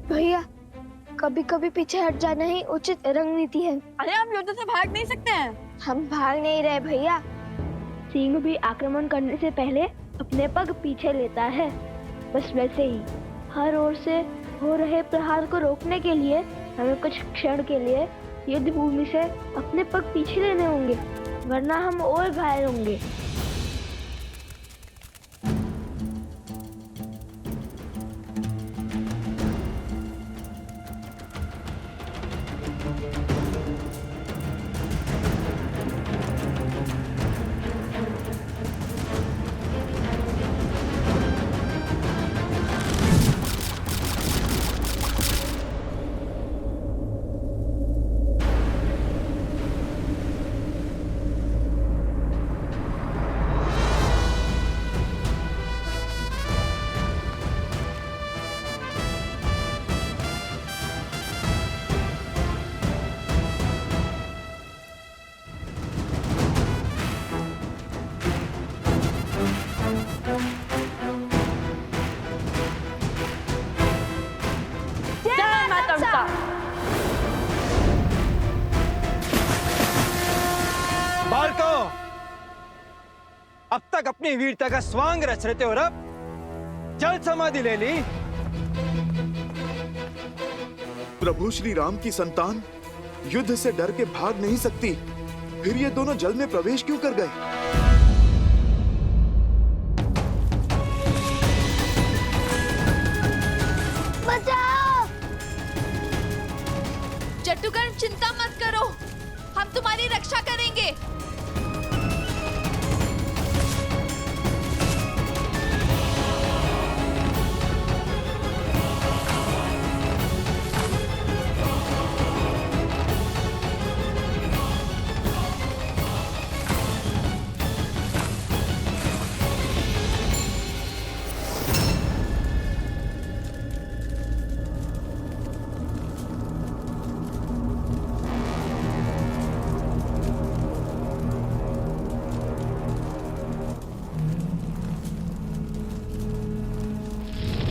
भैया, कभी कभी पीछे हट जाना ही उचित रणनीति है। अरे हम युद्ध से भाग नहीं सकते हैं। हम भाग नहीं रहे भैया। सिंह भी आक्रमण करने से पहले अपने पग पीछे लेता है। बस वैसे ही हर ओर से हो रहे प्रहार को रोकने के लिए हमें कुछ क्षण के लिए युद्ध भूमि से अपने पग पीछे लेने होंगे, वरना हम और घायल होंगे। बालकों, अब तक अपनी वीरता का स्वांग रच रहे थे और अब जल समाधि ले ली। प्रभु श्री राम की संतान युद्ध से डर के भाग नहीं सकती, फिर ये दोनों जल में प्रवेश क्यों कर गए? बचाओ! जट्टुकर्ण, चिंता मत करो, हम तुम्हारी रक्षा करेंगे।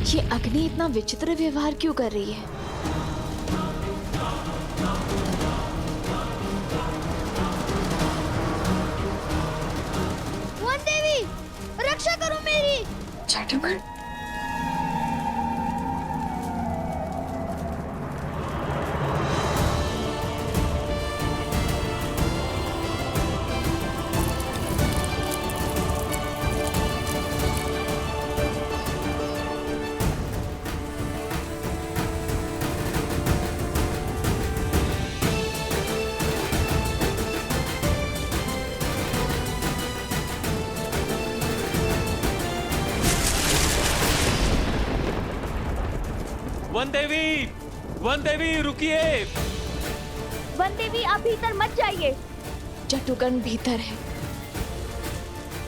ये अग्नि इतना विचित्र व्यवहार क्यों कर रही है? वन देवी, रक्षा करो मेरी। जट्टुकर्ण, वन देवी रुकिए। वन देवी, आप भीतर मत जाइए। जट्टुकर्ण भीतर है,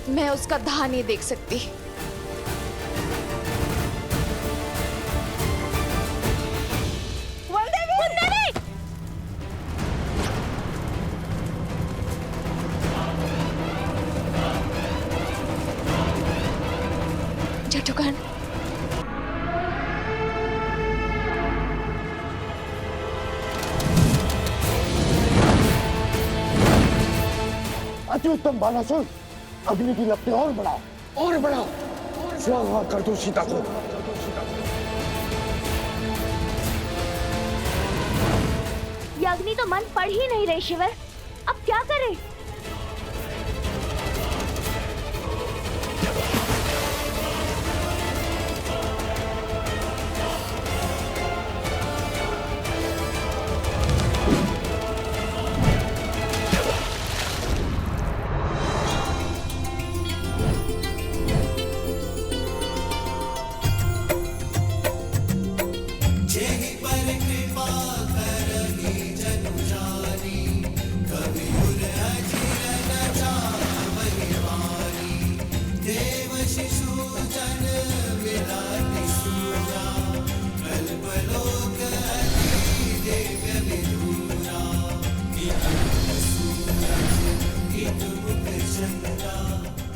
मैं उसका दाह नहीं देख सकती। जट्टुकर्ण, अति उत्तम बालासुर, अग्नि की लपटें और बढ़ाओ, और बढ़ाओ। स्वाहा कर दो सीता को। ये अग्नि तो मन पड़ ही नहीं रही शिवर, अब क्या करें?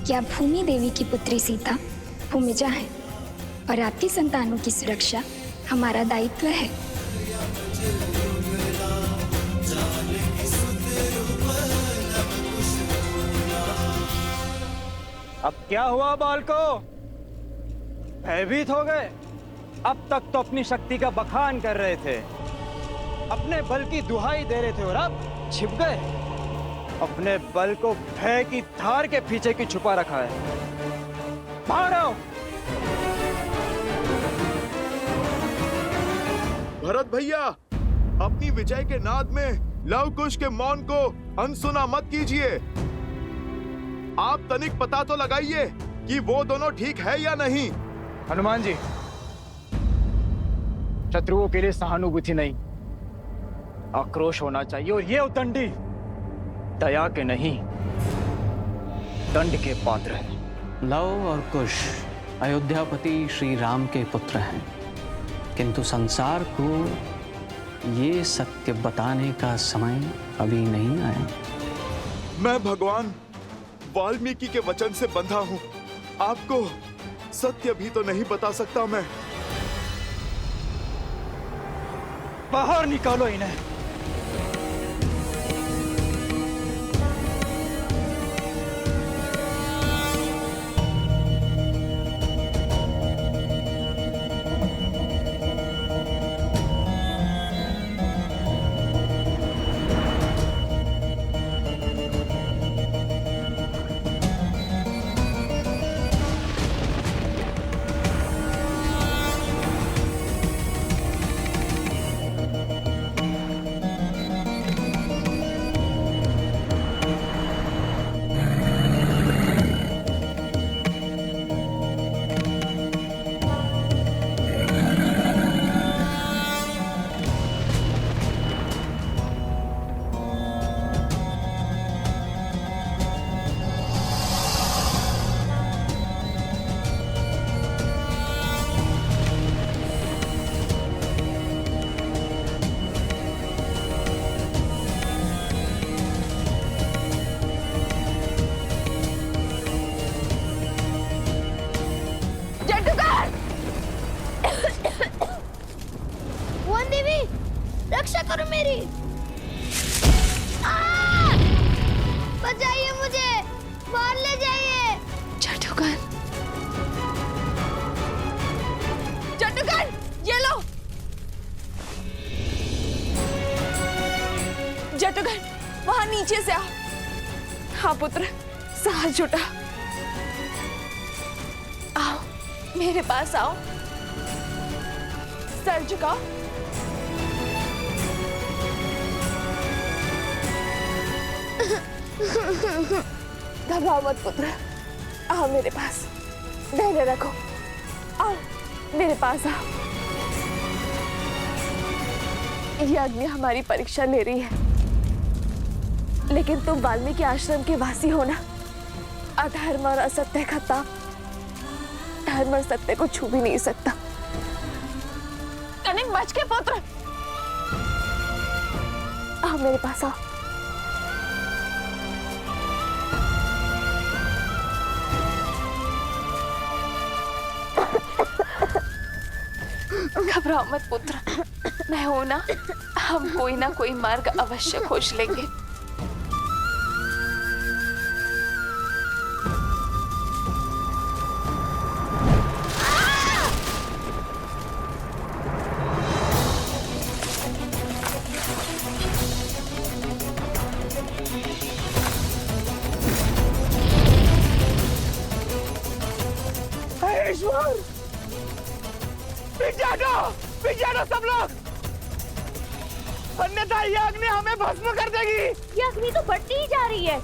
क्या भूमि देवी की पुत्री सीता भूमिजा है और आपकी संतानों की सुरक्षा हमारा दायित्व है। अब क्या हुआ बालको? भयभीत हो गए? अब तक तो अपनी शक्ति का बखान कर रहे थे, अपने बल की दुहाई दे रहे थे, और अब छिप गए। अपने बल को भय की धार के पीछे की छुपा रखा है। बाहर आओ। भरत भैया, अपनी विजय के नाद में लव कुश के मौन को अनसुना मत कीजिए। आप तनिक पता तो लगाइए कि वो दोनों ठीक है या नहीं। हनुमान जी, शत्रुओं के लिए सहानुभूति नहीं, आक्रोश होना चाहिए। और ये उद्दंडी दया के नहीं, दंड के पात्र है। लव और कुश अयोध्यापति श्री राम के पुत्र हैं, किंतु संसार को ये सत्य बताने का समय अभी नहीं आया। मैं भगवान वाल्मीकि के वचन से बंधा हूँ। आपको सत्य भी तो नहीं बता सकता मैं। बाहर निकालो इन्हें। रक्षा करो मेरी। बचाइए मुझे, बाहर ले जाइए। जटुगन, जटुगन, ये लो। जटुगन, वहां नीचे से आओ। हाँ पुत्र, साहस जुटा। आओ, मेरे पास आओ। सर झुकाओ। घबराओ मत पुत्र, आओ मेरे पास, धैर्य रखो। आओ मेरे पास आओ। ये अग्नि हमारी परीक्षा ले रही है, लेकिन तुम वाल्मीकि आश्रम के वासी हो ना। अधर्म और असत्य का ताप धर्म और सत्य को छू भी नहीं सकता। कनिक बच के पुत्र, आओ मेरे पास आओ। घबराओ मत पुत्र, मैं हूं ना। हम कोई ना कोई मार्ग अवश्य खोज लेंगे। ईश्वर, पिछाड़ो सब लोग, अन्यथा ये अग्नि हमें भस्म कर देगी। ये अग्नि तो बढ़ती ही जा रही है।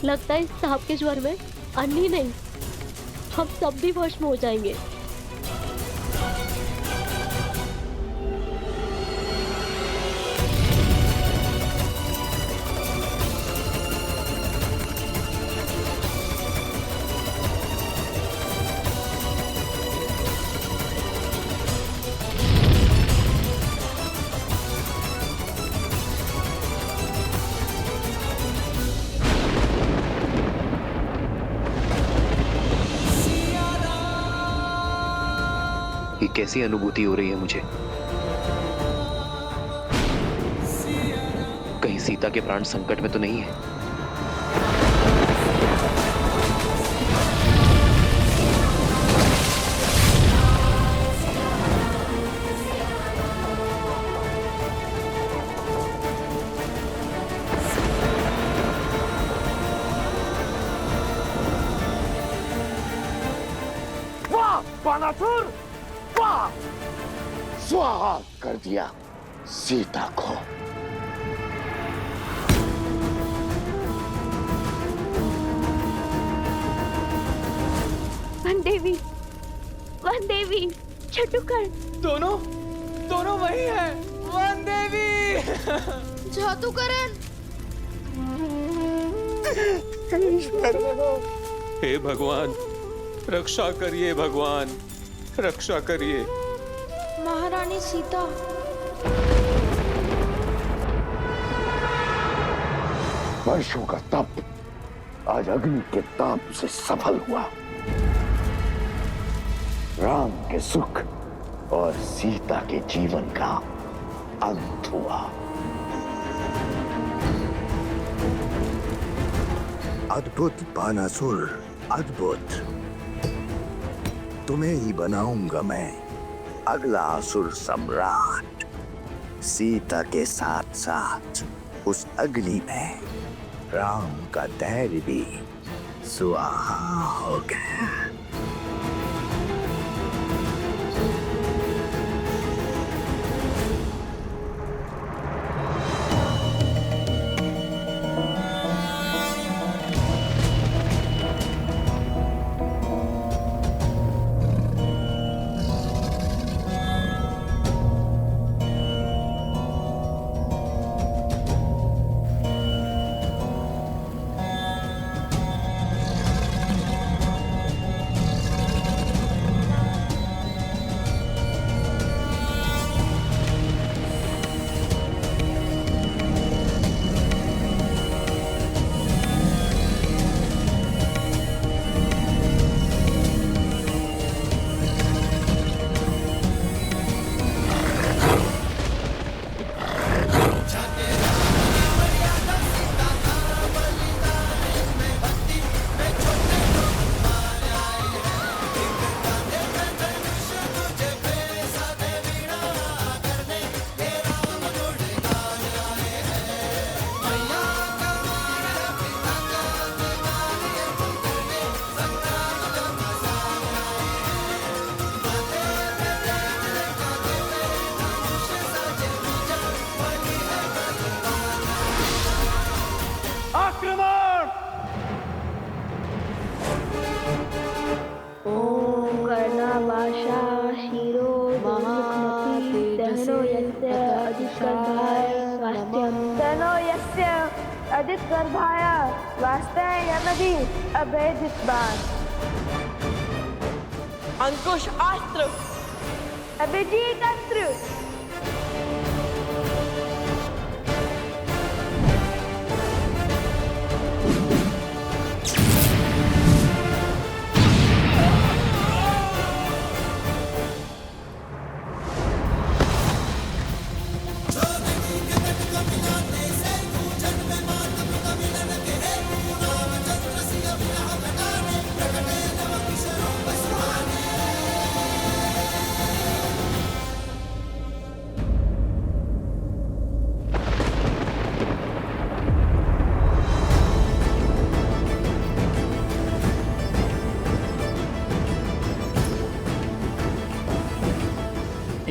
लगता है इस ताप के ज्वर में अन्य नहीं, हम सब भी भस्म हो जाएंगे। कैसी अनुभूति हो रही है मुझे। कहीं सीता के प्राण संकट में तो नहीं है? बानासुर, वाह! स्वाहा कर दिया सीता को। वन देवी, छटुकर, दोनों वही है। वन देवी। जादूकरन। हे भगवान, रक्षा करिए भगवान, रक्षा करिए। महारानी सीता। वर्षों का तप आज अग्नि के ताप से सफल हुआ। राम के सुख और सीता के जीवन का अंत हुआ। अद्भुत बानासुर, अद्भुत। तुम्हें ही बनाऊंगा मैं अगला असुर सम्राट। सीता के साथ साथ उस अग्नि में राम का धैर्य भी सुआहा हो गया। गर्भाय वास्ते यमदि अभेदित बाण। अंकुश अस्त्र। अभिजीत अस्त्र।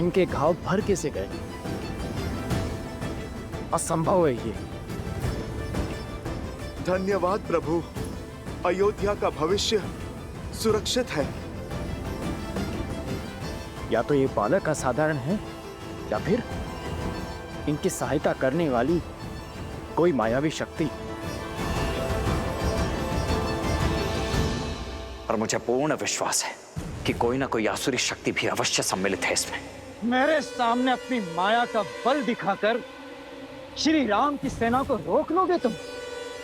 इनके घाव भर कैसे गए? असंभव है ये। धन्यवाद प्रभु, अयोध्या का भविष्य सुरक्षित है। या तो ये बालक असाधारण है या फिर इनकी सहायता करने वाली कोई मायावी शक्ति। और मुझे पूर्ण विश्वास है कि कोई ना कोई आसुरी शक्ति भी अवश्य सम्मिलित है इसमें। मेरे सामने अपनी माया का बल दिखाकर श्री राम की सेना को रोक लोगे तुम?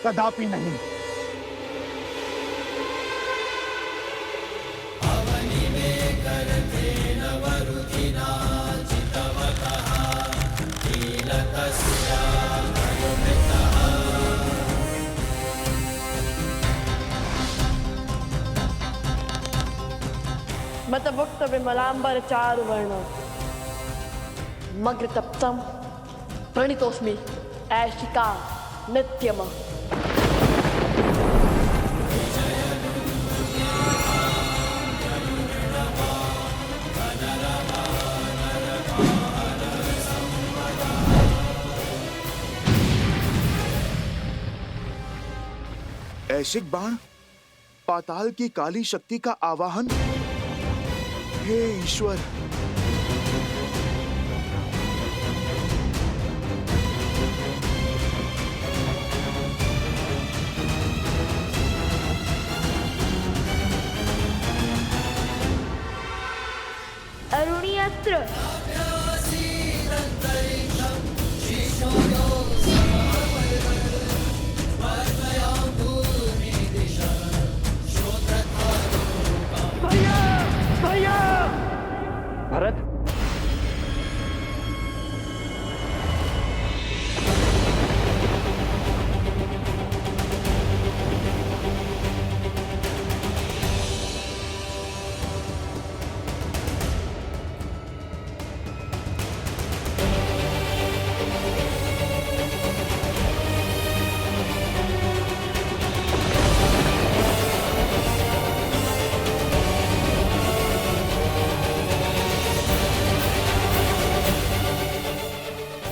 कदापि नहीं। अवनी में करते नवरु मतभुक्त विमलांबर चारुवर्ण मग्र तप्तम प्रणितोस्मि ऐशिका नित्यम। ऐशिक बाण, पाताल की काली शक्ति का आवाहन। हे ईश्वर, अरुणी अस्त्र। भरत,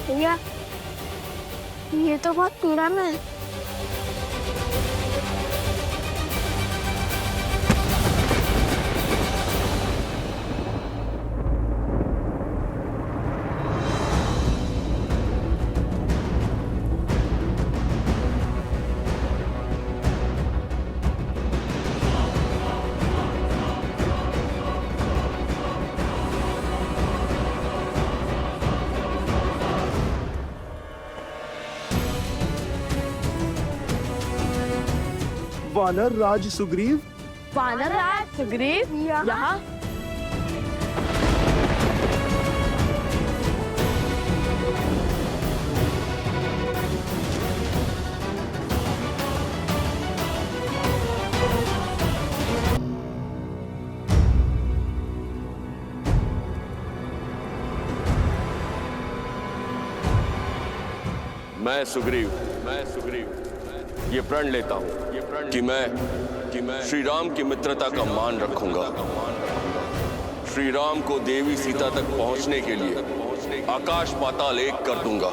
भैया, ये तो बहुत पुराना है। वानर राज सुग्रीव। वानर राज सुग्रीव यहाँ? मैं सुग्रीव ये प्रण लेता हूँ कि मैं श्री राम की मित्रता का मान रखूंगा। श्री राम को देवी सीता तक पहुंचने के लिए आकाश पाताल एक कर दूंगा।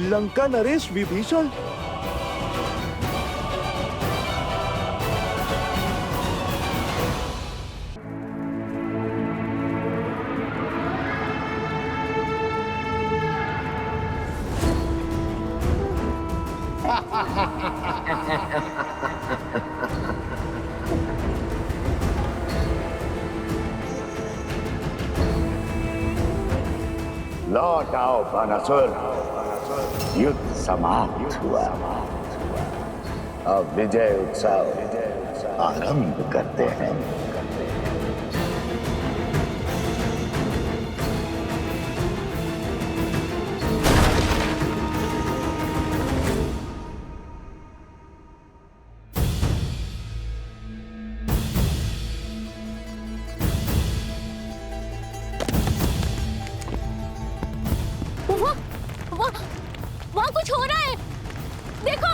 लंका नरेश विभीषण। लौट आओ बानासुर, युद्ध समाप्त हुआ। अब विजय उत्सव आरंभ करते हैं। वहाँ कुछ हो रहा है, देखो।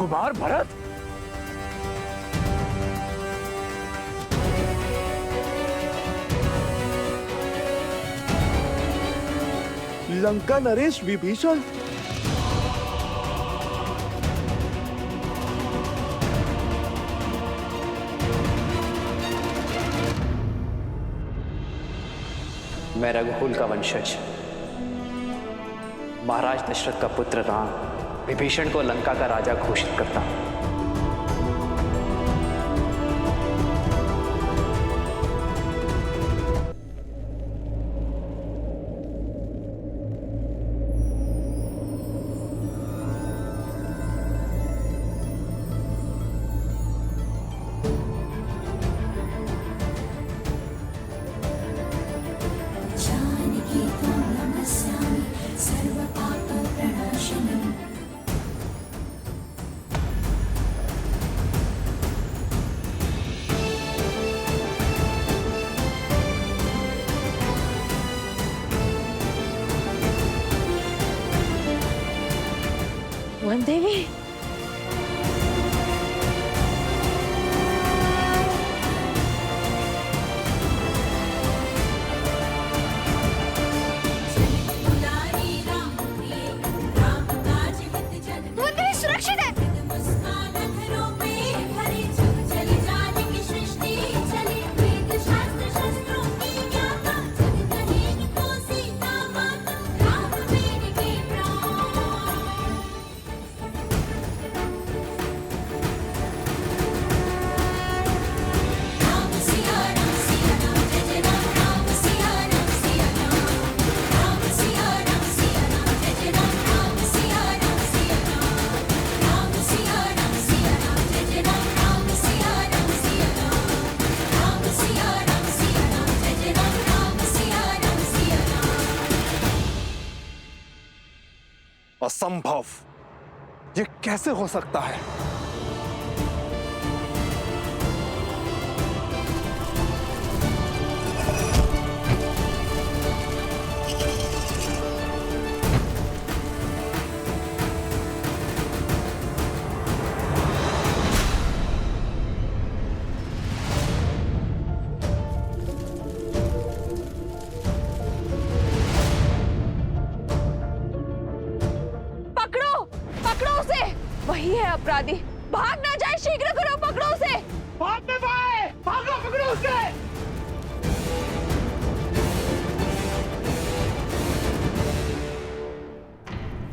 कुमार भरत, लंका नरेश विभीषण। मैं रघुकुल का वंशज महाराज दशरथ का पुत्र राम विभीषण को लंका का राजा घोषित करता हूं। वन देवी, सुरक्षित है। असंभव, ये कैसे हो सकता है? वही है अपराधी। भाग ना जाए, शीघ्र करो, पकड़ो उसे। भाग में पाए, भागो, पकड़ो उसे।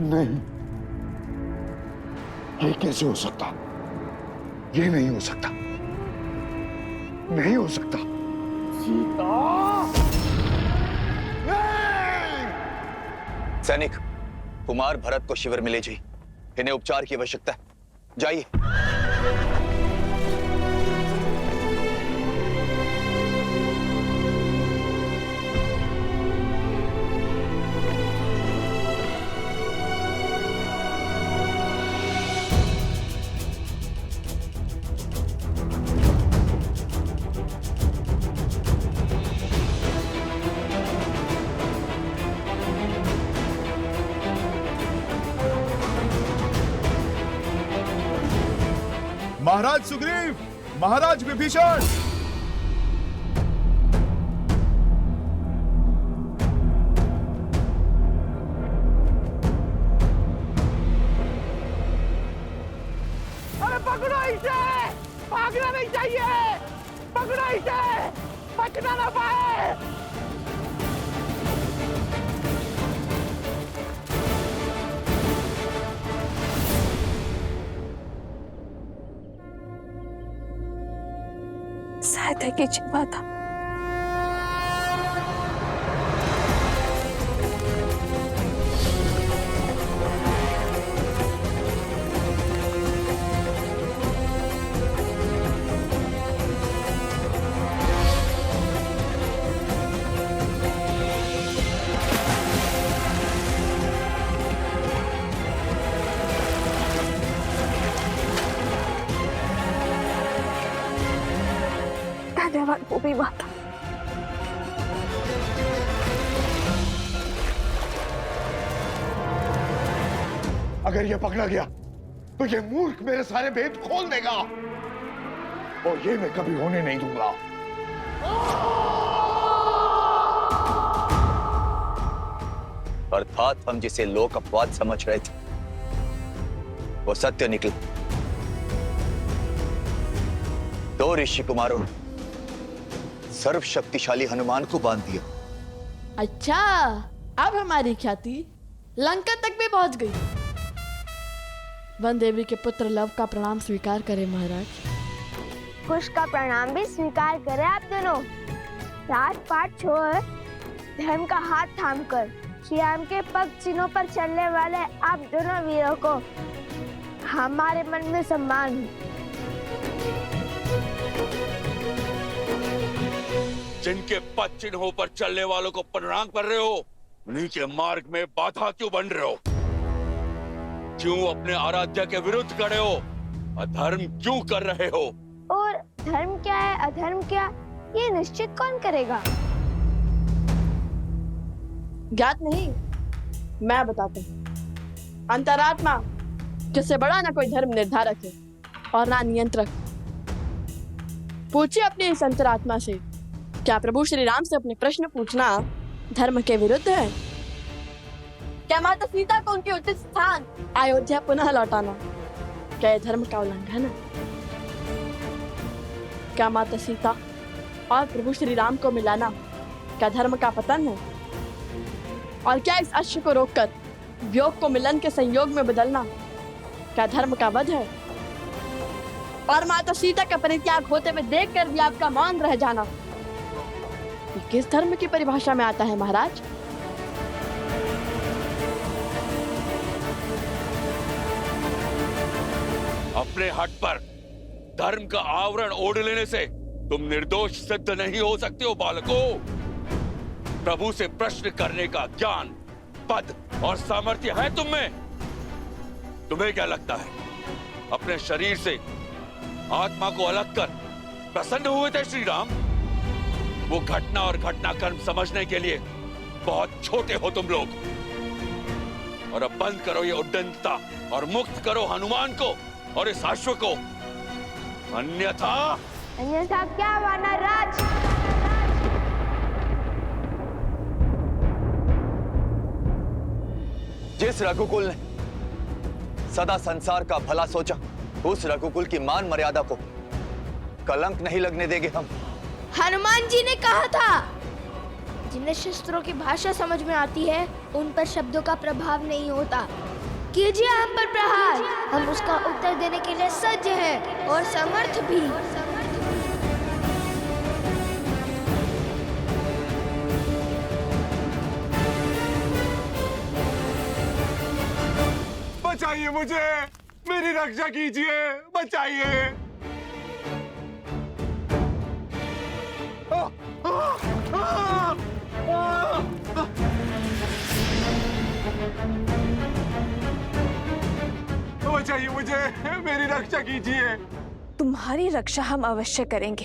नहीं, ये कैसे हो सकता? ये नहीं हो सकता, नहीं हो सकता। सीता! सैनिक, कुमार भरत को शिविर में ले जाइए। इन्हें उपचार की आवश्यकता है, जाइए। महाराज सुग्रीव, महाराज विभीषण, अरे पकड़ो इसे, भागना नहीं चाहिए, पकड़ो इसे, बचना ना पाए। सहायता कीजिए माता। धन्यवाद भूमि माता। अगर यह पकड़ा गया तो ये मूर्ख मेरे सारे भेद खोल देगा, और ये मैं कभी होने नहीं दूंगा। अर्थात हम जिसे लोक अपवाद समझ रहे थे वो सत्य निकला। 2 ऋषि कुमारों ने सर्वशक्तिशाली हनुमान को बांध दिया। अच्छा, अब हमारी ख्याति लंका तक भी पहुंच गई। वन देवी के पुत्र लव का प्रणाम स्वीकार करें महाराज। कुश का प्रणाम भी स्वीकार करें आप दोनों। राजपाट छोड़ धर्म का हाथ थामकर श्री राम के पग चिन्हों पर चलने वाले आप दोनों वीरों को हमारे मन में सम्मान है। जिनके पद चिन्हों पर चलने वालों को प्रणाम कर रहे हो, उन्हीं के मार्ग में बाधा क्यों बन रहे हो? क्यों अपने आराध्य के विरुद्ध खड़े हो? अधर्म क्यों कर रहे हो? और धर्म क्या है अधर्म क्या, ये निश्चित कौन करेगा? ज्ञात नहीं, मैं बताता हूँ। अंतरात्मा जिससे बड़ा ना कोई धर्म निर्धारक है और ना नियंत्रक। पूछिए अपनी इस अंतरात्मा से, क्या प्रभु श्री राम से अपने प्रश्न पूछना धर्म के विरुद्ध है? क्या माता सीता को उनके उचित स्थान अयोध्या पुनः लौटाना क्या ये धर्म का उल्लंघन है? क्या माता सीता और प्रभु श्री राम को मिलाना क्या धर्म का पतन है? और क्या इस अश्व को रोककर वियोग को मिलन के संयोग में बदलना क्या धर्म का वध है? और माता सीता का परित्याग होते हुए देखकर भी आपका मौन रह जाना ये किस धर्म की परिभाषा में आता है महाराज? अपने हट पर धर्म का आवरण ओढ़ लेने से तुम निर्दोष सिद्ध नहीं हो सकते हो बालकों। प्रभु से प्रश्न करने का ज्ञान, पद और सामर्थ्य है तुम में। तुम्हें क्या लगता है अपने शरीर से आत्मा को अलग कर प्रसन्न हुए थे श्री राम? वो घटना और घटनाक्रम समझने के लिए बहुत छोटे हो तुम लोग। और अब बंद करो ये उद्दंडता और मुक्त करो हनुमान को और इस अश्व को, अन्यथा क्या वानर राज? जिस रघुकुल ने सदा संसार का भला सोचा, उस रघुकुल की मान मर्यादा को कलंक नहीं लगने देंगे हम। हनुमान जी ने कहा था, जिन्हें शस्त्रों की भाषा समझ में आती है उन पर शब्दों का प्रभाव नहीं होता। कीजिए हम पर प्रहार, हम उसका उत्तर देने के लिए सज्ज हैं और समर्थ भी। बचाइए मुझे, मेरी रक्षा कीजिए, बचाइए। बचाइए मुझे, मेरी रक्षा कीजिए। तुम्हारी रक्षा हम अवश्य करेंगे,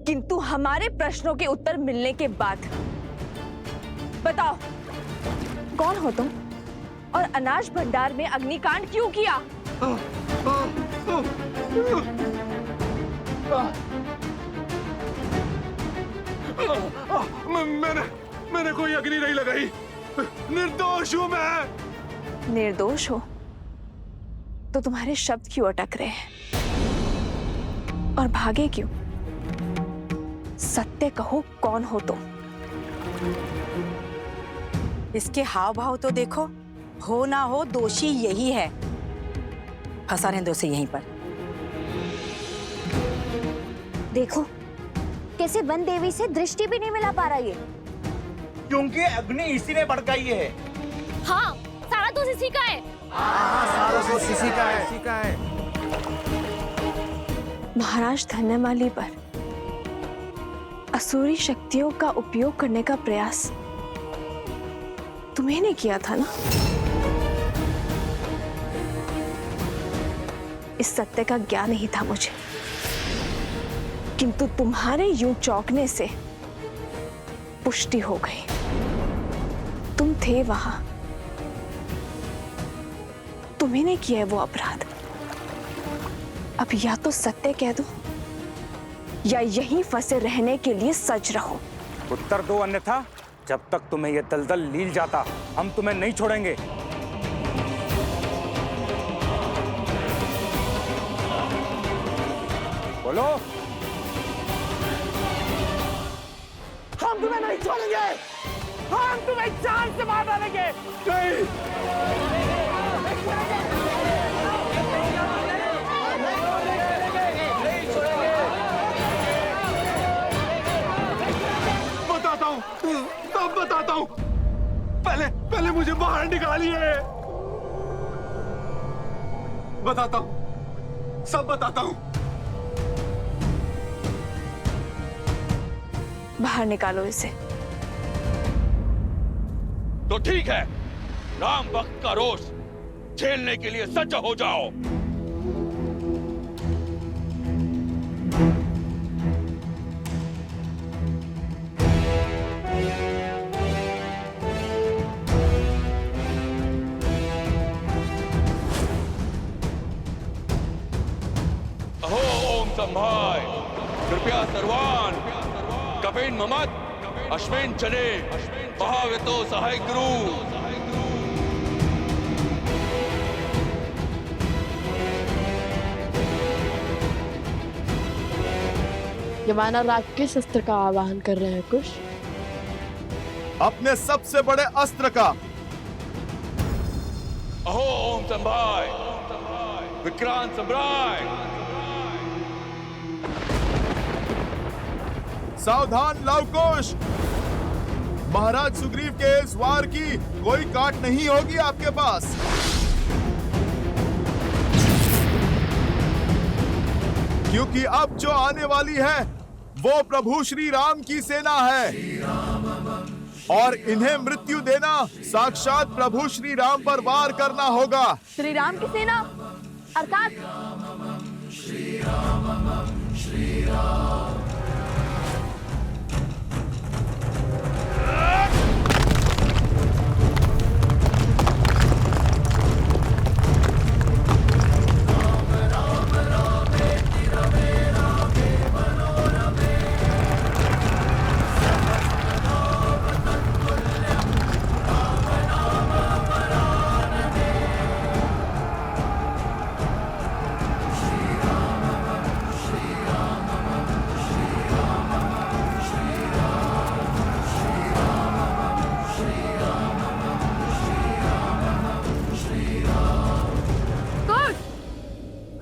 किंतु हमारे प्रश्नों के उत्तर मिलने के बाद। बताओ, कौन हो तुम और अनाज भंडार में अग्निकांड क्यों किया? मैंने कोई अग्नि नहीं लगाई, निर्दोष हूं मैं। निर्दोष हो तो तुम्हारे शब्द क्यों अटक रहे हैं और भागे क्यों? सत्य कहो, कौन हो तुम? इसके हाव भाव तो देखो, हो ना हो दोषी यही है। फंसा रहने दो उसे यहीं पर। देखो कैसे वन देवी से दृष्टि भी नहीं मिला पा रहा ये, क्योंकि अग्नि इसी ने भड़काई है। हाँ, सारा दोष इसी का है। महाराज धन्यमाली पर असुरी शक्तियों का उपयोग करने का प्रयास तुम्हें ने किया था ना? इस सत्य का ज्ञान नहीं था मुझे, किंतु तुम्हारे यूं चौंकने से पुष्टि हो गई। तुम थे वहां, तुम्ही ने किया है वो अपराध। अब या तो सत्य कह दो या यहीं फंसे रहने के लिए सच रहो। उत्तर दो, अन्यथा जब तक तुम्हें यह दलदल लील जाता हम तुम्हें नहीं छोड़ेंगे। बोलो। हम तुम्हें नहीं छोड़ेंगे, हम तुम्हें जान से मार डालेंगे। बताता हूँ, सब बताता हूँ। पहले मुझे बाहर निकालिए। बताता हूँ, सब बताता हूँ। बाहर निकालो इसे। तो ठीक है, राम भक्त का रोष झेलने के लिए सज्ज हो जाओ। अहो ओम संभाय, कृपया सर्वान कपेन ममत अश्वेन चले महावेतो सहाय गुरु। यमाना राग किस अस्त्र का आवाहन कर रहे हैं कुश? अपने सबसे बड़े अस्त्र का। अहो ओम संभाय, विक्रांत सम्राट। सावधान लवकुश, महाराज सुग्रीव के इस वार की कोई काट नहीं होगी आपके पास। क्योंकि अब जो आने वाली है वो प्रभु श्री राम की सेना है और इन्हें मृत्यु देना साक्षात प्रभु श्री राम पर वार करना होगा। श्री राम की सेना अर्थात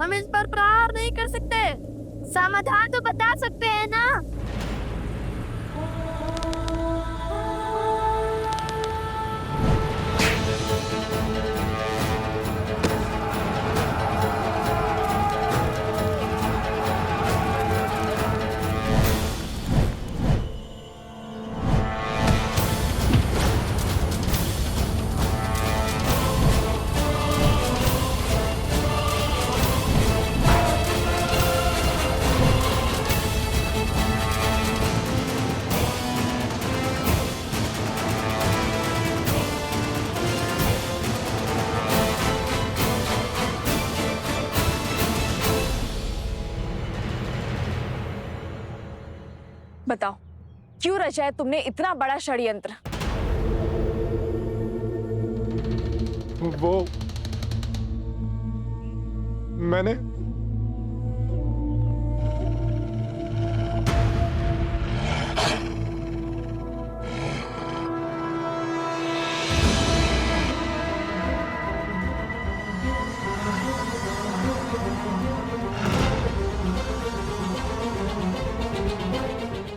हम इस पर प्रहार नहीं कर सकते, समाधान तो बता सकते हैं ना। बताओ, क्यों रचा है तुमने इतना बड़ा षड्यंत्र? वो मैंने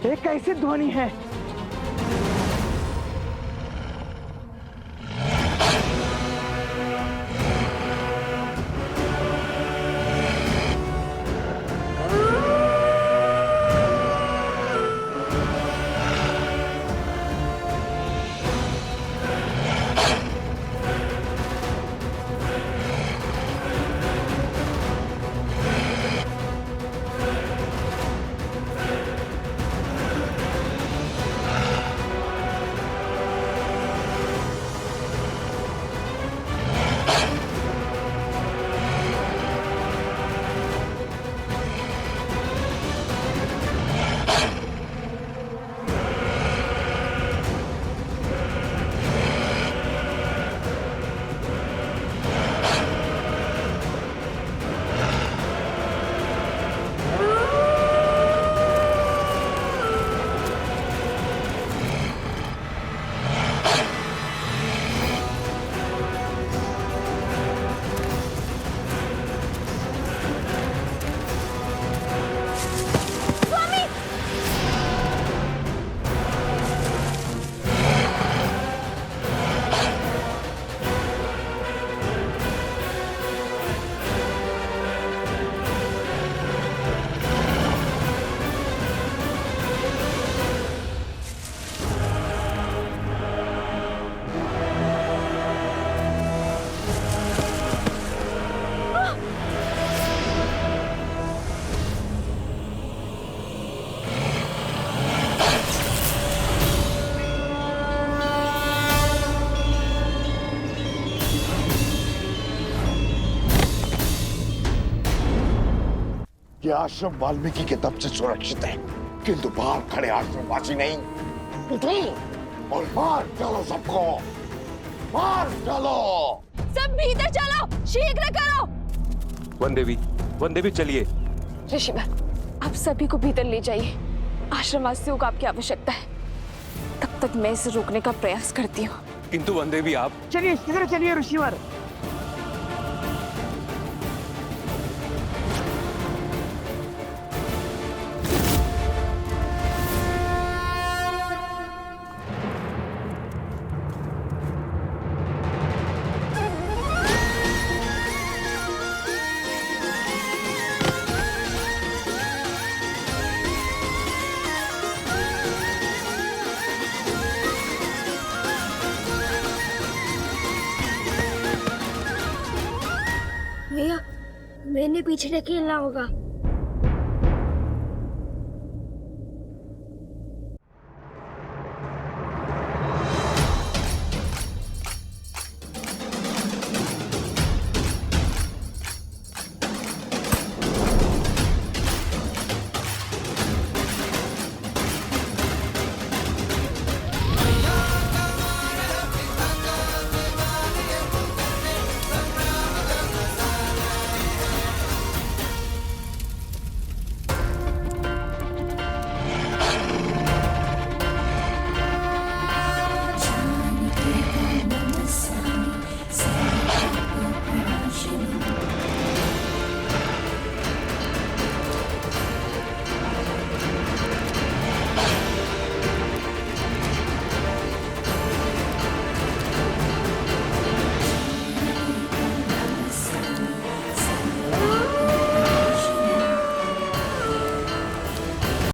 ये कैसी ध्वनि है? ये आश्रम वाल्मीकि के दम से सुरक्षित है, किंतु बाहर खड़े आश्रमवासी नहीं। उठो और मार डालो सबको, मार डालो। सब भीतर चलो, शीघ्र करो। वन देवी चलिए। ऋषिवर, आप सभी को भीतर ले जाइए। आश्रमवासियों को आपकी आवश्यकता है। तब तक मैं इसे रोकने का प्रयास करती हूँ। किंतु वन देवी आप चलिए शीघ्र चलिए ऋषिवर। भैया मैंने पीछे ढकेलना होगा।